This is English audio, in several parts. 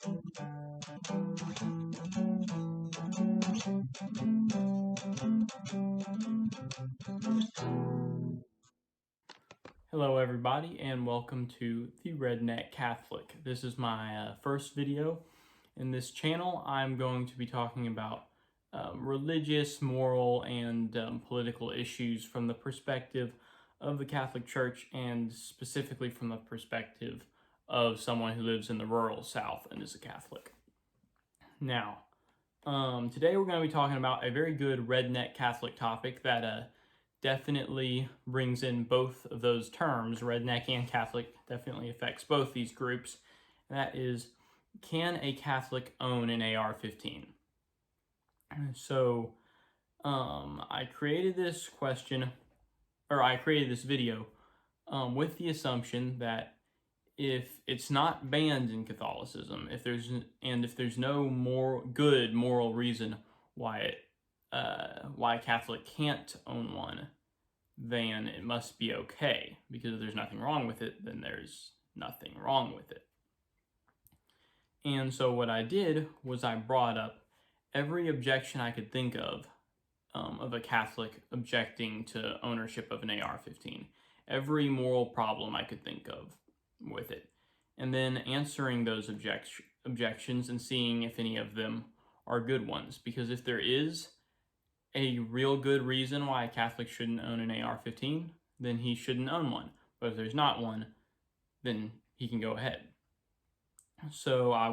Hello everybody and welcome to The Redneck Catholic. This is my first video. In this channel I'm going to be talking about religious, moral, and political issues from the perspective of the Catholic Church, and specifically from the perspective of someone who lives in the rural South and is a Catholic. Now, today we're going to be talking about a very good redneck Catholic topic that definitely brings in both of those terms, redneck and Catholic, definitely affects both these groups. And that is, can a Catholic own an AR-15? So, I created this video with the assumption that if it's not banned in Catholicism, if there's no good moral reason why a Catholic can't own one, then it must be okay. Because if there's nothing wrong with it, then there's nothing wrong with it. And so what I did was I brought up every objection I could think of a Catholic objecting to ownership of an AR-15. Every moral problem I could think of with it. And then answering those objections and seeing if any of them are good ones. Because if there is a real good reason why a Catholic shouldn't own an AR-15, then he shouldn't own one. But if there's not one, then he can go ahead. So I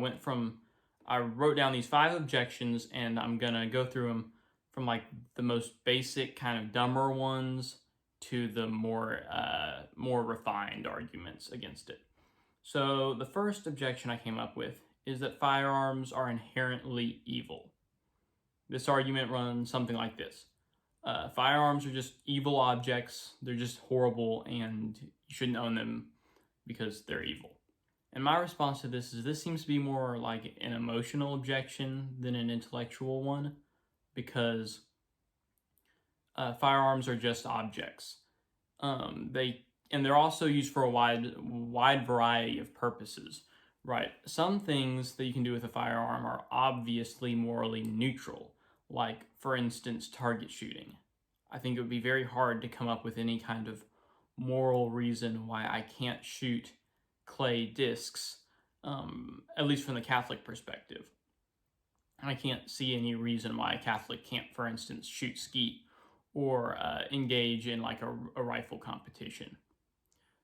wrote down these 5 objections, and I'm gonna go through them from like the most basic, kind of dumber ones to the more refined arguments against it. So the first objection I came up with is that firearms are inherently evil. This argument runs something like this. Firearms are just evil objects. They're just horrible, and you shouldn't own them because they're evil. And my response to this is, this seems to be more like an emotional objection than an intellectual one, because firearms are just objects. They're also used for a wide variety of purposes, right? Some things that you can do with a firearm are obviously morally neutral, like, for instance, target shooting. I think it would be very hard to come up with any kind of moral reason why I can't shoot clay discs, at least from the Catholic perspective. I can't see any reason why a Catholic can't, for instance, shoot skeet or engage in like a rifle competition.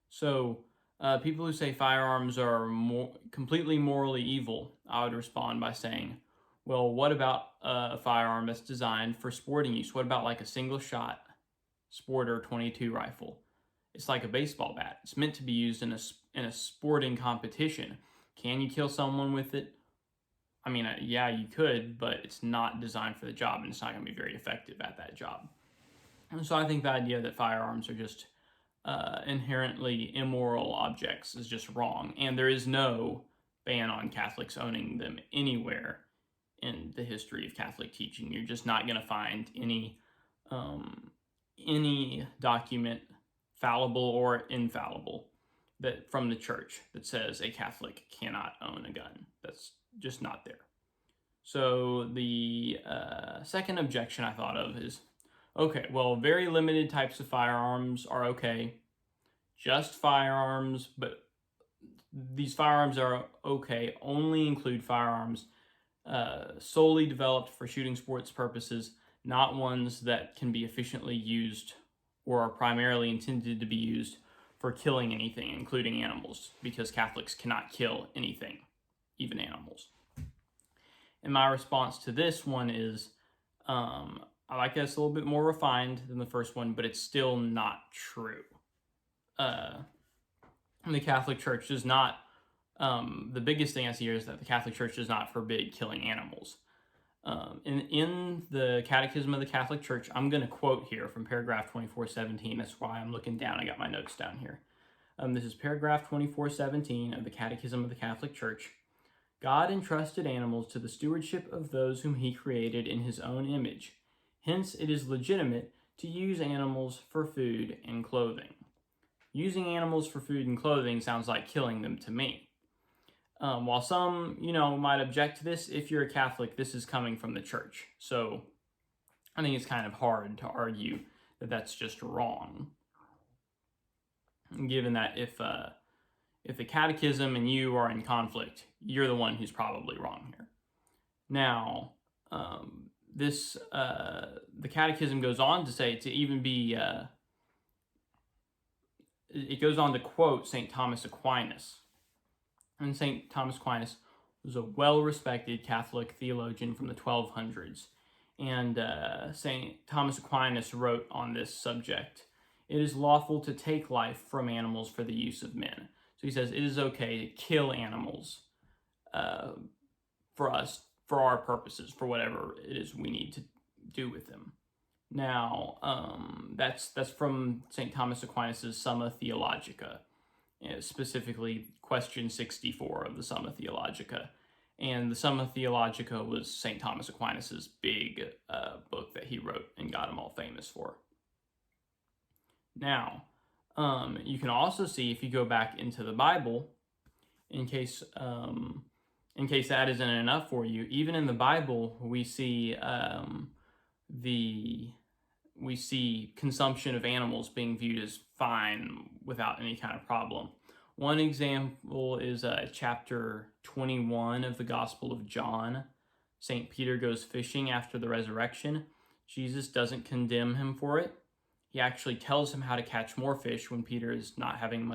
So people who say firearms are completely morally evil, I would respond by saying, well, what about a firearm that's designed for sporting use? What about like a single-shot Sporter 22 rifle? It's like a baseball bat. It's meant to be used in a sporting competition. Can you kill someone with it? I mean, yeah, you could, but it's not designed for the job, and it's not going to be very effective at that job. And so I think the idea that firearms are just inherently immoral objects is just wrong, and there is no ban on Catholics owning them anywhere in the history of Catholic teaching. You're just not going to find any document, fallible or infallible, that from the church that says a Catholic cannot own a gun. That's just not there. So the second objection I thought of is, okay, well, very limited types of firearms are okay. Just firearms, but these firearms are okay, only include firearms solely developed for shooting sports purposes, not ones that can be efficiently used or are primarily intended to be used for killing anything, including animals, because Catholics cannot kill anything, even animals. And my response to this one is, I like that it's a little bit more refined than the first one, but it's still not true. The Catholic Church does not, the biggest thing I see here is that the Catholic Church does not forbid killing animals. In the Catechism of the Catholic Church, I'm going to quote here from paragraph 2417. That's why I'm looking down. I got my notes down here. This is paragraph 2417 of the Catechism of the Catholic Church. God entrusted animals to the stewardship of those whom he created in his own image. Hence, it is legitimate to use animals for food and clothing. Using animals for food and clothing sounds like killing them to me. While some, might object to this, if you're a Catholic, this is coming from the church. So I think it's kind of hard to argue that that's just wrong, given that if the catechism and you are in conflict, you're the one who's probably wrong here. Now, the catechism goes on to say to even be, it goes on to quote St. Thomas Aquinas. And St. Thomas Aquinas was a well-respected Catholic theologian from the 1200s. And St. Thomas Aquinas wrote on this subject, "It is lawful to take life from animals for the use of men." So he says it is okay to kill animals for our purposes, for whatever it is we need to do with them. Now, that's from St. Thomas Aquinas' Summa Theologica, specifically question 64 of the Summa Theologica. And the Summa Theologica was St. Thomas Aquinas' big book that he wrote and got him all famous for. Now, you can also see, if you go back into the Bible, in case that isn't enough for you, even in the Bible, we see consumption of animals being viewed as fine without any kind of problem. One example is chapter 21 of the Gospel of John. St. Peter goes fishing after the resurrection. Jesus doesn't condemn him for it. He actually tells him how to catch more fish when Peter is not having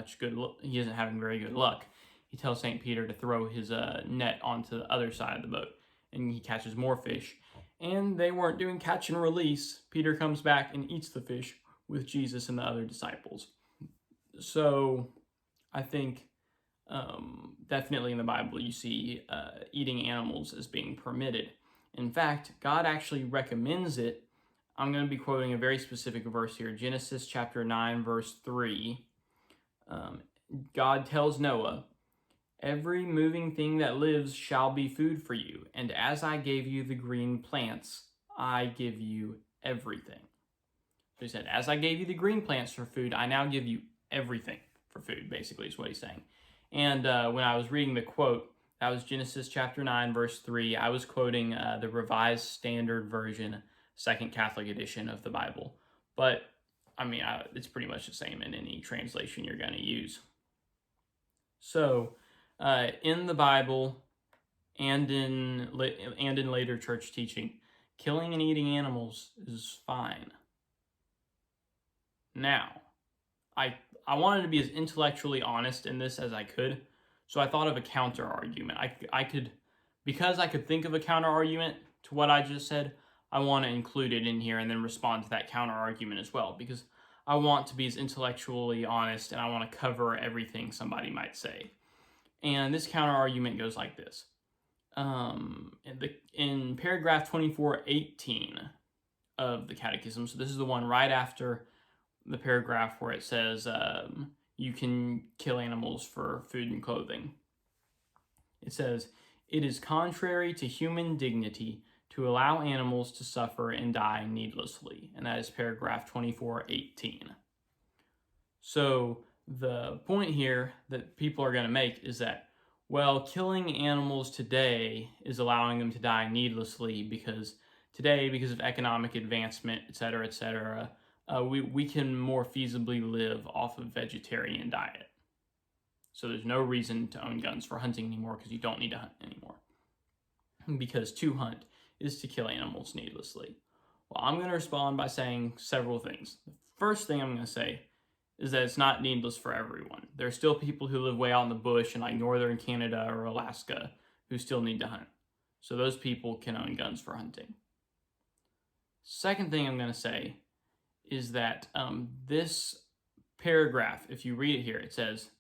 he isn't having very good luck. He tells St. Peter to throw his net onto the other side of the boat, and he catches more fish. And they weren't doing catch and release. Peter comes back and eats the fish with Jesus and the other disciples. So I think definitely in the Bible you see eating animals as being permitted. In fact, God actually recommends it. I'm going to be quoting a very specific verse here, Genesis chapter 9, verse 3. God tells Noah, "Every moving thing that lives shall be food for you, and as I gave you the green plants, I give you everything." So he said, as I gave you the green plants for food, I now give you everything for food, basically, is what he's saying. And when I was reading the quote, that was Genesis chapter 9, verse 3. I was quoting the Revised Standard Version, Second Catholic Edition of the Bible. But, I mean, it's pretty much the same in any translation you're going to use. So, in the Bible and in later church teaching, killing and eating animals is fine. Now, I wanted to be as intellectually honest in this as I could, so I thought of a counter argument. Because I could think of a counter argument to what I just said, I want to include it in here and then respond to that counter argument as well, because I want to be as intellectually honest and I want to cover everything somebody might say. And this counter argument goes like this. In paragraph 2418 of the Catechism, so this is the one right after the paragraph where it says you can kill animals for food and clothing. It says, "It is contrary to human dignity to allow animals to suffer and die needlessly." And that is paragraph 2418. So the point here that people are going to make is that, well, killing animals today is allowing them to die needlessly because of economic advancement, etc., we can more feasibly live off of vegetarian diet. So there's no reason to own guns for hunting anymore because you don't need to hunt anymore. Because to hunt is to kill animals needlessly. Well, I'm going to respond by saying several things. The first thing I'm going to say is that it's not needless for everyone. There are still people who live way out in the bush in like northern Canada or Alaska who still need to hunt. So those people can own guns for hunting. Second thing I'm going to say is that this paragraph, if you read it here, it says,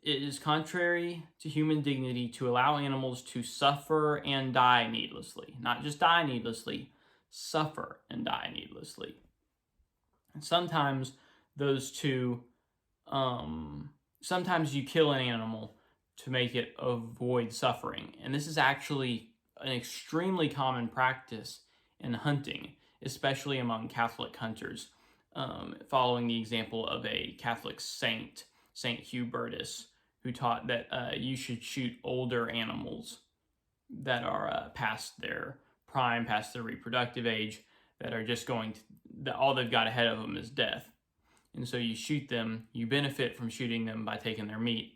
"It is contrary to human dignity to allow animals to suffer and die needlessly." Not just die needlessly, suffer and die needlessly. And sometimes those two, sometimes you kill an animal to make it avoid suffering. And this is actually an extremely common practice in hunting, especially among Catholic hunters, following the example of a Catholic saint, Saint Hubertus, who taught that you should shoot older animals that are past their prime, past their reproductive age, that are just going to, that all they've got ahead of them is death. And so you shoot them, you benefit from shooting them by taking their meat,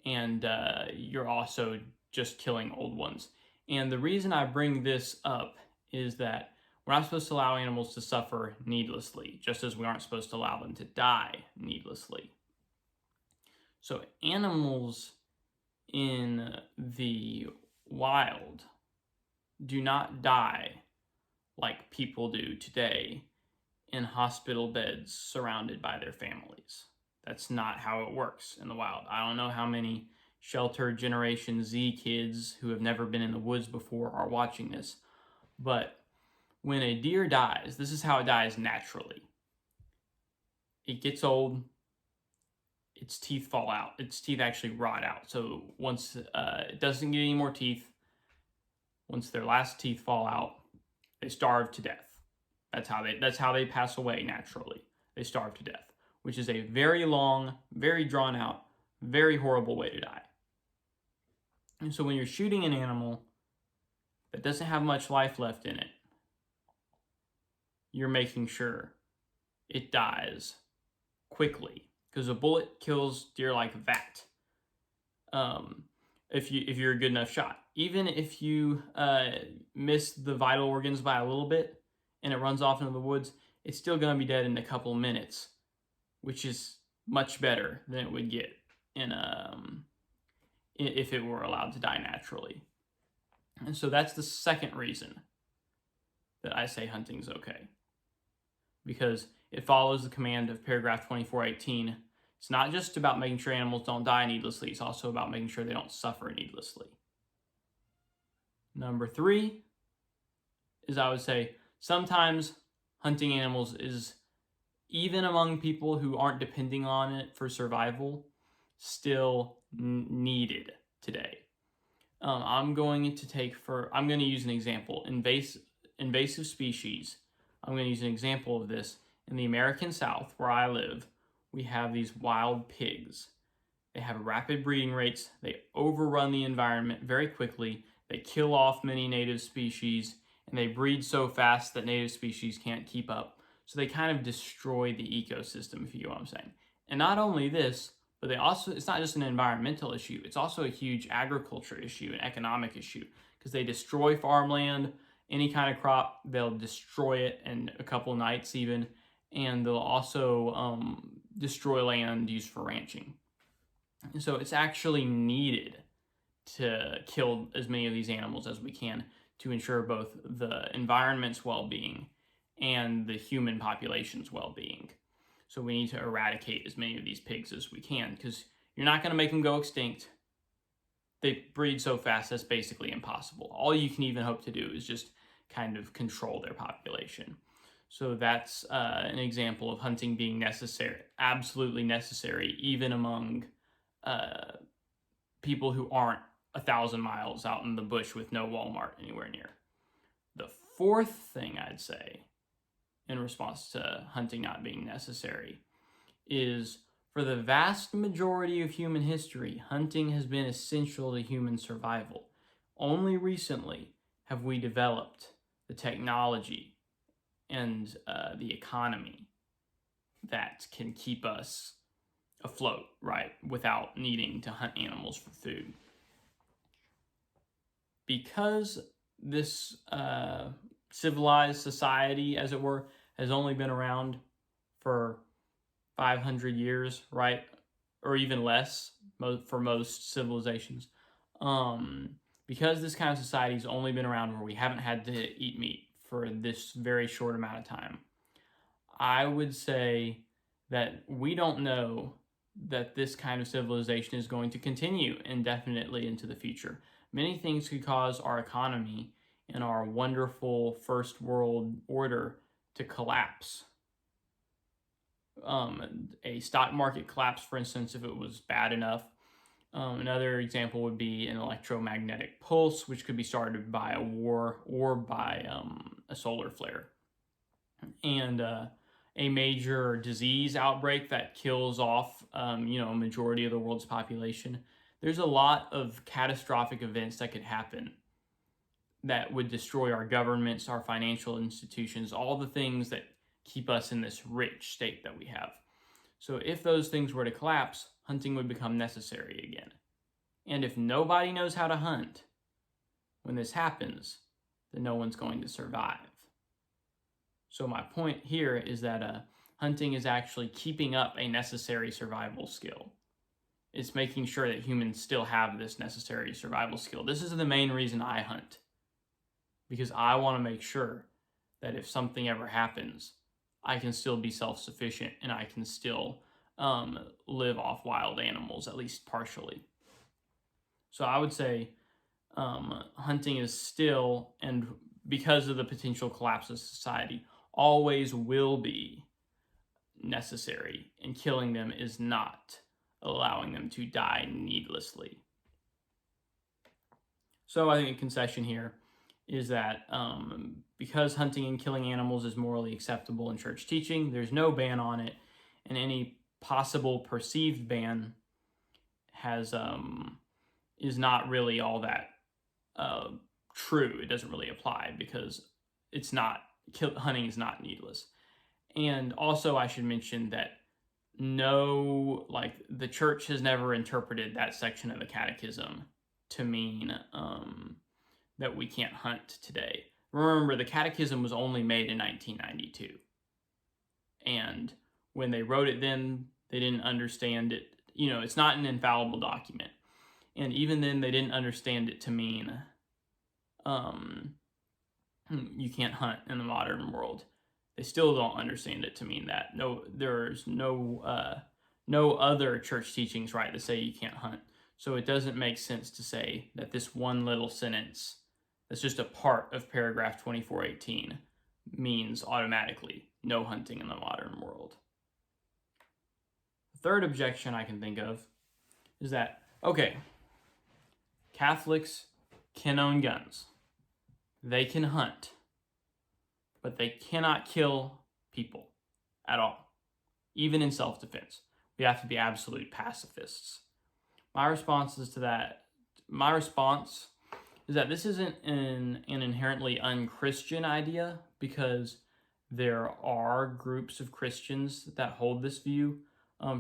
and you're also just killing old ones. And the reason I bring this up is that we're not supposed to allow animals to suffer needlessly, just as we aren't supposed to allow them to die needlessly. So animals in the wild do not die like people do today in hospital beds surrounded by their families. That's not how it works in the wild. I don't know how many sheltered Generation Z kids who have never been in the woods before are watching this, but when a deer dies, this is how it dies naturally. It gets old, its teeth fall out. Its teeth actually rot out. So once it doesn't get any more teeth, once their last teeth fall out, they starve to death. That's how they pass away naturally. They starve to death, which is a very long, very drawn out, very horrible way to die. And so when you're shooting an animal that doesn't have much life left in it, you're making sure it dies quickly, because a bullet kills deer like that. If you're a good enough shot, even if you miss the vital organs by a little bit and it runs off into the woods, it's still going to be dead in a couple of minutes, which is much better than it would get if it were allowed to die naturally. And so that's the second reason that I say hunting's okay, because it follows the command of paragraph 2418. It's not just about making sure animals don't die needlessly, it's also about making sure they don't suffer needlessly. Number 3 is, I would say, sometimes hunting animals is, even among people who aren't depending on it for survival, still needed today. I'm going to use an example. Invasive species. I'm going to use an example of this. In the American South, where I live, we have these wild pigs. They have rapid breeding rates. They overrun the environment very quickly. They kill off many native species, and they breed so fast that native species can't keep up. So they kind of destroy the ecosystem, if you get what I'm saying. And not only this, but it's not just an environmental issue, it's also a huge agriculture issue, an economic issue, because they destroy farmland, any kind of crop, they'll destroy it in a couple of nights even, and they'll also destroy land used for ranching. And so it's actually needed to kill as many of these animals as we can to ensure both the environment's well-being and the human population's well-being. So we need to eradicate as many of these pigs as we can, because you're not going to make them go extinct. They breed so fast, that's basically impossible. All you can even hope to do is just kind of control their population. So that's an example of hunting being necessary, absolutely necessary, even among people who aren't 1,000 miles out in the bush with no Walmart anywhere near. The fourth thing I'd say in response to hunting not being necessary is, for the vast majority of human history, hunting has been essential to human survival. Only recently have we developed the technology and the economy that can keep us afloat, right, without needing to hunt animals for food. Because this civilized society, as it were, has only been around for 500 years, right, or even less for most civilizations. Because this kind of society has only been around where we haven't had to eat meat for this very short amount of time, I would say that we don't know that this kind of civilization is going to continue indefinitely into the future. Many things could cause our economy and our wonderful first world order to collapse. A stock market collapse, for instance, if it was bad enough. Another example would be an electromagnetic pulse, which could be started by a war or by a solar flare. And a major disease outbreak that kills off, a majority of the world's population. There's a lot of catastrophic events that could happen that would destroy our governments, our financial institutions, all the things that keep us in this rich state that we have. So if those things were to collapse, hunting would become necessary again. And if nobody knows how to hunt when this happens, then no one's going to survive. So my point here is that hunting is actually keeping up a necessary survival skill. It's making sure that humans still have this necessary survival skill. This is the main reason I hunt, because I want to make sure that if something ever happens, I can still be self-sufficient and I can still live off wild animals, at least partially. So I would say hunting is still, and because of the potential collapse of society, always will be necessary, and killing them is not allowing them to die needlessly. So I think a concession here is that because hunting and killing animals is morally acceptable in church teaching, there's no ban on it, and any possible perceived ban is not really all that true. It doesn't really apply because hunting is not needless. And also I should mention that the church has never interpreted that section of the catechism to mean that we can't hunt today. Remember, the catechism was only made in 1992. And when they wrote it then, they didn't understand it. It's not an infallible document. And even then, they didn't understand it to mean you can't hunt in the modern world. They still don't understand it to mean that. There's no other church teachings, right, that say you can't hunt. So it doesn't make sense to say that this one little sentence that's just a part of paragraph 2418 means automatically no hunting in the modern world. The third objection I can think of is that, okay, Catholics can own guns. They can hunt. But they cannot kill people at all, even in self-defense. We have to be absolute pacifists. My response is that this isn't an inherently unchristian idea, because there are groups of Christians that hold this view.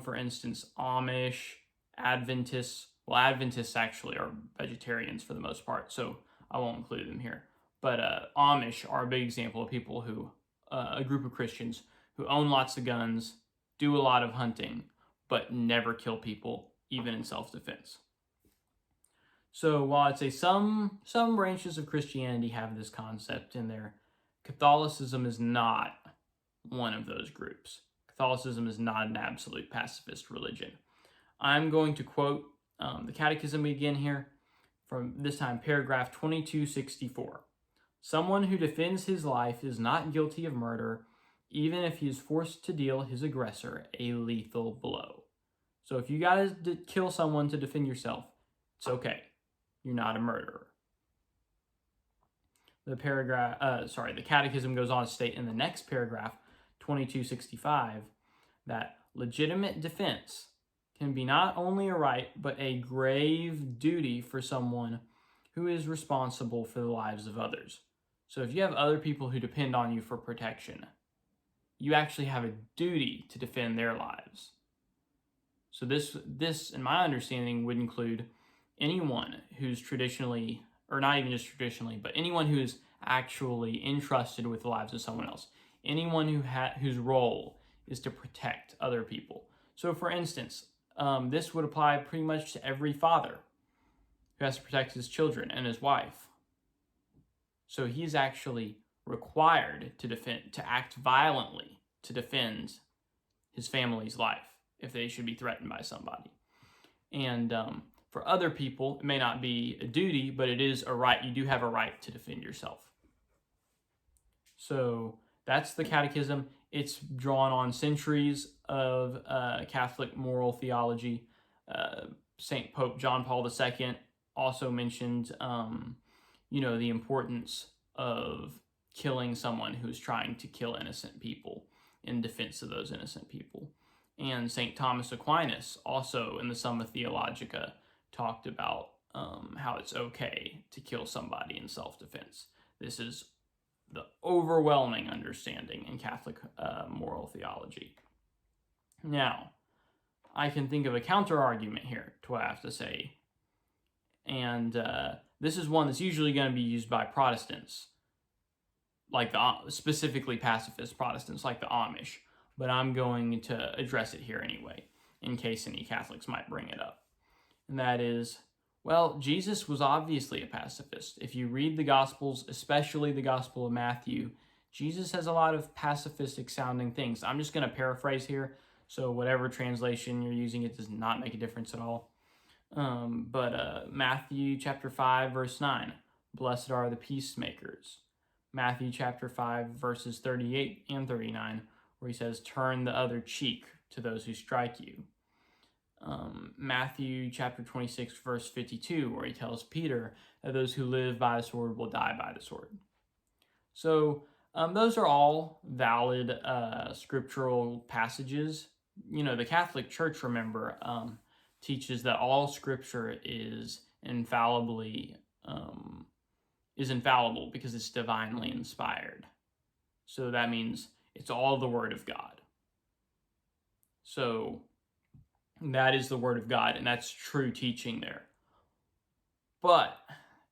For instance, Amish, Adventists. Well, Adventists actually are vegetarians for the most part, so I won't include them here. But Amish are a big example of people who, a group of Christians who own lots of guns, do a lot of hunting, but never kill people, even in self-defense. So while I'd say some branches of Christianity have this concept in there, Catholicism is not one of those groups. Catholicism is not an absolute pacifist religion. I'm going to quote the Catechism again here, from this time paragraph 2264. Someone who defends his life is not guilty of murder, even if he is forced to deal his aggressor a lethal blow. So if you gotta kill someone to defend yourself, it's okay. You're not a murderer. The Catechism goes on to state in the next paragraph, 2265, that legitimate defense can be not only a right, but a grave duty for someone who is responsible for the lives of others. So if you have other people who depend on you for protection, you actually have a duty to defend their lives. So this, in my understanding, would include anyone who's traditionally, or not even just traditionally, but anyone who is actually entrusted with the lives of someone else. Anyone whose role is to protect other people. So for instance, this would apply pretty much to every father who has to protect his children and his wife. So he's actually required to act violently to defend his family's life if they should be threatened by somebody. And for other people, it may not be a duty, but it is a right. You do have a right to defend yourself. So that's the Catechism. It's drawn on centuries of Catholic moral theology. St. Pope John Paul II also mentioned, the importance of killing someone who's trying to kill innocent people in defense of those innocent people. And St. Thomas Aquinas, also in the Summa Theologica, talked about how it's okay to kill somebody in self-defense. This is the overwhelming understanding in Catholic moral theology. Now, I can think of a counter-argument here to what I have to say. And this is one that's usually going to be used by Protestants, like specifically pacifist Protestants, like the Amish. But I'm going to address it here anyway, in case any Catholics might bring it up. And that is, well, Jesus was obviously a pacifist. If you read the Gospels, especially the Gospel of Matthew, Jesus has a lot of pacifistic sounding things. I'm just going to paraphrase here, so whatever translation you're using, it does not make a difference at all. But Matthew chapter 5, verse 9, blessed are the peacemakers. Matthew chapter 5, verses 38 and 39, where he says, turn the other cheek to those who strike you. Matthew chapter 26, verse 52, where he tells Peter that those who live by the sword will die by the sword. So those are all valid scriptural passages. You know, the Catholic Church, remember, teaches that all scripture is infallible because it's divinely inspired. So that means it's all the Word of God. So that is the Word of God, and that's true teaching there. But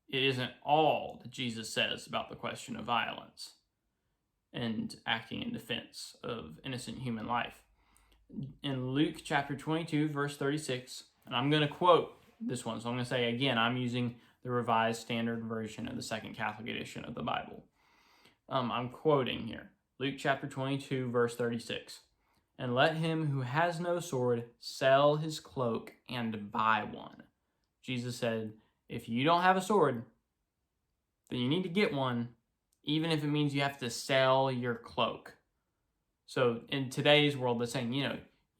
it isn't all that Jesus says about the question of violence and acting in defense of innocent human life. In Luke chapter 22, verse 36, and I'm going to quote this one, so I'm going to say again, I'm using the Revised Standard Version of the Second Catholic Edition of the Bible. I'm quoting here, Luke chapter 22, verse 36. And let him who has no sword sell his cloak and buy one. Jesus said, if you don't have a sword, then you need to get one, even if it means you have to sell your cloak. So in today's world, they're saying,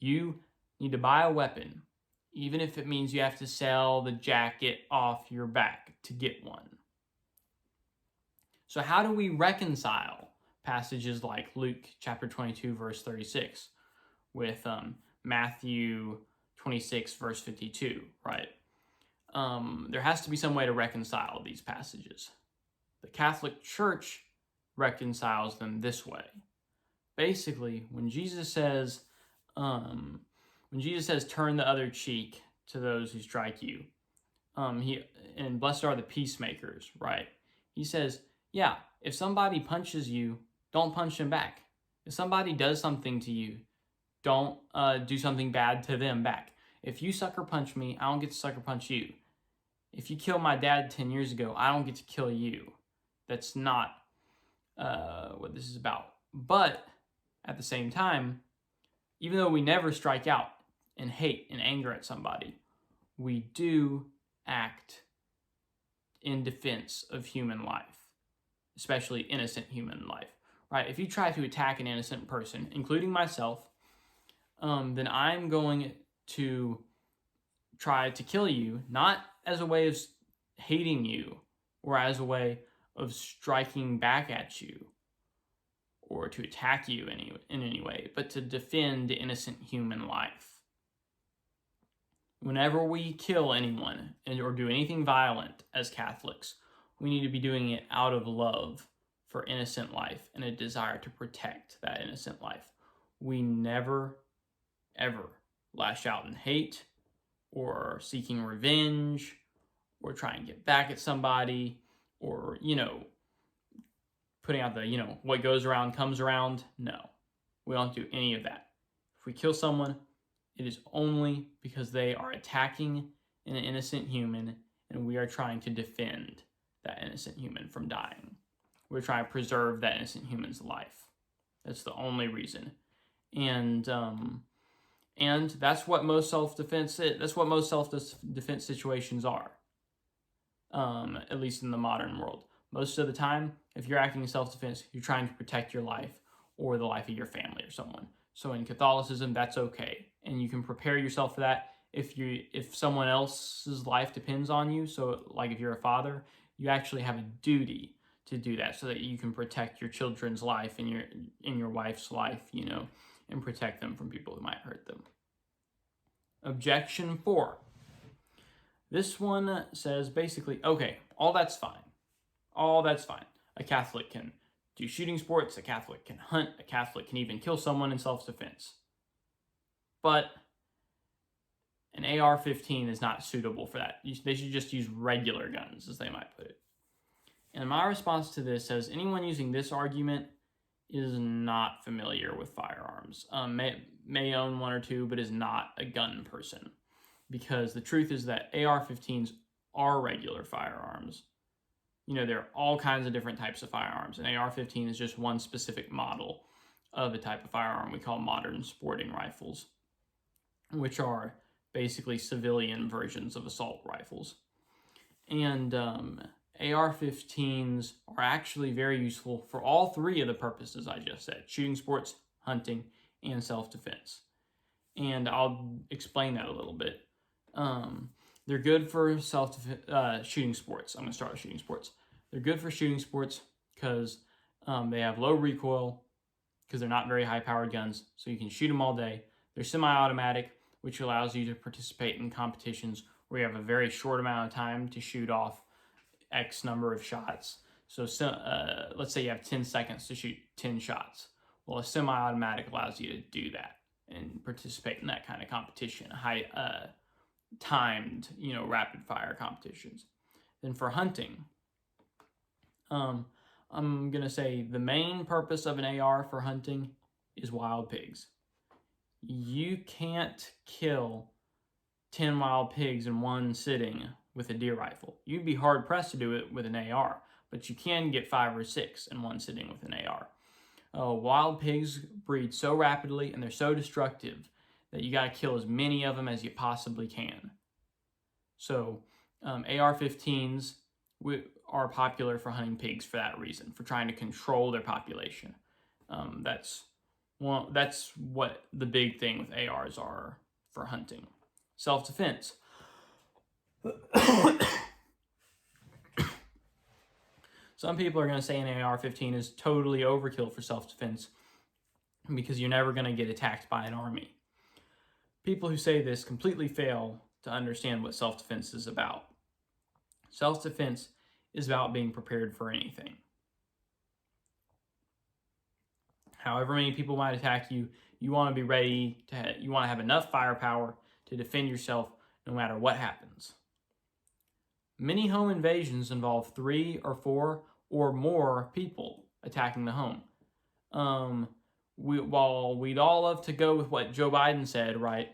you need to buy a weapon, even if it means you have to sell the jacket off your back to get one. So how do we reconcile passages like Luke chapter 22, verse 36 with Matthew 26, verse 52, right? There has to be some way to reconcile these passages. The Catholic Church reconciles them this way. Basically, when Jesus says, turn the other cheek to those who strike you, and blessed are the peacemakers, right? He says, yeah, if somebody punches you, don't punch them back. If somebody does something to you, don't do something bad to them back. If you sucker punch me, I don't get to sucker punch you. If you killed my dad 10 years ago, I don't get to kill you. That's not what this is about. But at the same time, even though we never strike out in hate and anger at somebody, we do act in defense of human life, especially innocent human life, right? If you try to attack an innocent person, including myself, then I'm going to try to kill you, not as a way of hating you or as a way of striking back at you or to attack you in any way, but to defend innocent human life. Whenever we kill anyone or do anything violent as Catholics, we need to be doing it out of love for innocent life and a desire to protect that innocent life. We never, ever lash out in hate or seeking revenge or try and get back at somebody or, putting out the, what goes around comes around. No, we don't do any of that. If we kill someone, it is only because they are attacking an innocent human and we are trying to defend that innocent human from dying. We're trying to preserve that innocent human's life. That's the only reason. And that's what most self-defense is. That's what most self-defense situations are, at least in the modern world. Most of the time, if you're acting in self-defense, you're trying to protect your life or the life of your family or someone. So in Catholicism, that's okay. And you can prepare yourself for that if someone else's life depends on you. So like if you're a father, you actually have a duty to do that so that you can protect your children's life and your wife's life, and protect them from people who might hurt them. Objection 4. This one says basically, okay, all that's fine. All that's fine. A Catholic can do shooting sports, a Catholic can hunt, a Catholic can even kill someone in self-defense. But an AR-15 is not suitable for that. They should just use regular guns, as they might put it. And my response to this says anyone using this argument is not familiar with firearms. May own one or two, but is not a gun person. Because the truth is that AR-15s are regular firearms. There are all kinds of different types of firearms. An AR-15 is just one specific model of a type of firearm we call modern sporting rifles, which are basically civilian versions of assault rifles. And AR-15s are actually very useful for all three of the purposes I just said: shooting sports, hunting, and self-defense. And I'll explain that a little bit. They're good for shooting sports. I'm going to start with shooting sports. They're good for shooting sports because they have low recoil, because they're not very high-powered guns, so you can shoot them all day. They're semi-automatic, which allows you to participate in competitions where you have a very short amount of time to shoot off X number of shots. So let's say you have 10 seconds to shoot 10 shots. Well, a semi-automatic allows you to do that and participate in that kind of competition, high timed, rapid fire competitions. Then for hunting, I'm going to say the main purpose of an AR for hunting is wild pigs. You can't kill 10 wild pigs in one sitting with a deer rifle. You'd be hard pressed to do it with an AR, but you can get 5 or 6 in one sitting with an AR. Wild pigs breed so rapidly and they're so destructive that you got to kill as many of them as you possibly can. So AR-15s are popular for hunting pigs for that reason, for trying to control their population. That's what the big thing with ARs are for hunting. Self-defense. Some people are going to say an AR-15 is totally overkill for self-defense because you're never going to get attacked by an army. People who say this completely fail to understand what self-defense is about. Self-defense is about being prepared for anything. However many people might attack you, you want to be ready you want to have enough firepower to defend yourself no matter what happens. Many home invasions involve 3 or 4 or more people attacking the home. While we'd all love to go with what Joe Biden said, right?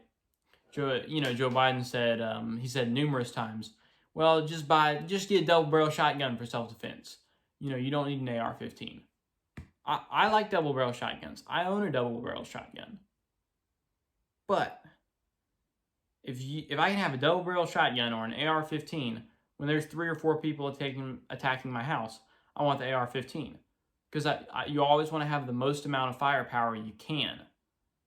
Joe Biden said, he said numerous times, well, just get a double-barrel shotgun for self-defense. You don't need an AR-15. I like double-barrel shotguns. I own a double-barrel shotgun. But if I can have a double-barrel shotgun or an AR-15 when there's 3 or 4 people attacking my house, I want the AR-15. Because you always want to have the most amount of firepower you can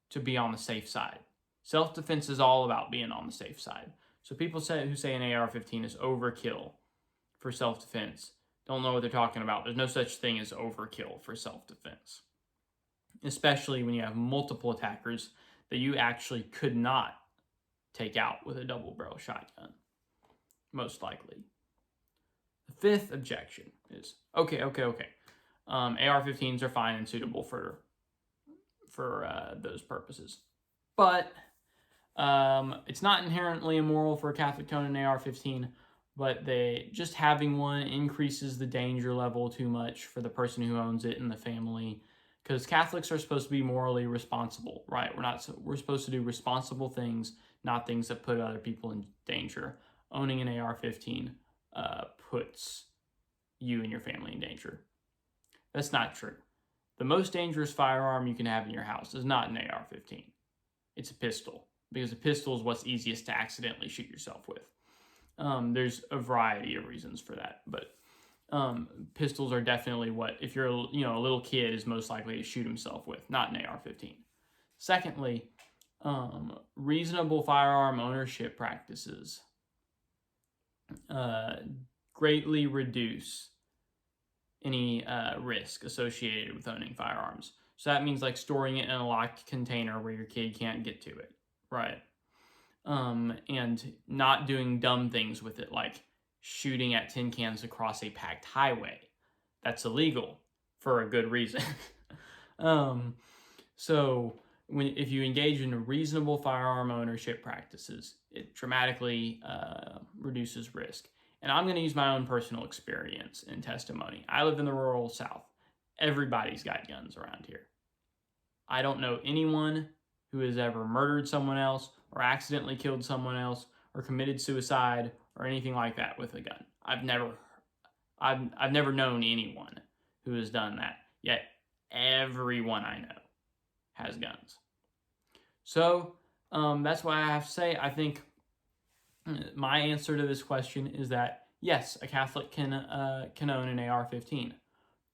to be on the safe side. Self-defense is all about being on the safe side. So people who say an AR-15 is overkill for self-defense don't know what they're talking about. There's no such thing as overkill for self-defense. Especially when you have multiple attackers that you actually could not take out with a double-barrel shotgun. Most likely. The 5th objection is, okay. AR-15s are fine and suitable for those purposes. But it's not inherently immoral for a Catholic to own an AR-15, but just having one increases the danger level too much for the person who owns it and the family. Because Catholics are supposed to be morally responsible, right? We're supposed to do responsible things, not things that put other people in danger. Owning an AR-15 puts you and your family in danger. That's not true. The most dangerous firearm you can have in your house is not an AR-15. It's a pistol, because a pistol is what's easiest to accidentally shoot yourself with. There's a variety of reasons for that, but pistols are definitely what, if you're a little kid, is most likely to shoot himself with, not an AR-15. Secondly, reasonable firearm ownership practices greatly reduce risk associated with owning firearms. So that means like storing it in a locked container where your kid can't get to it, right? And not doing dumb things with it, like shooting at tin cans across a packed highway. That's illegal for a good reason. um, so if you engage in reasonable firearm ownership practices, it dramatically reduces risk. And I'm going to use my own personal experience and testimony. I live in the rural South. Everybody's got guns around here. I don't know anyone who has ever murdered someone else or accidentally killed someone else or committed suicide or anything like that with a gun. I've never known anyone who has done that. Yet everyone I know has guns. So that's why I have to say I think my answer to this question is that yes, a Catholic can own an AR-15,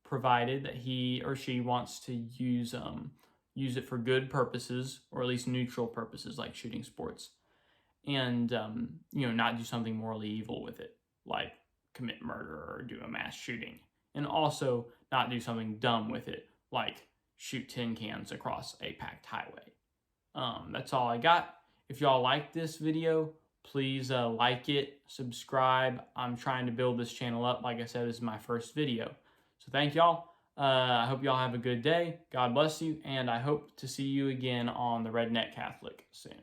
provided that he or she wants to use it for good purposes, or at least neutral purposes like shooting sports, and not do something morally evil with it, like commit murder or do a mass shooting, and also not do something dumb with it, like shoot tin cans across a packed highway. That's all I got. If y'all like this video, please like it, subscribe. I'm trying to build this channel up. Like I said, this is my first video. So thank y'all. I hope y'all have a good day. God bless you, and I hope to see you again on the Redneck Catholic soon.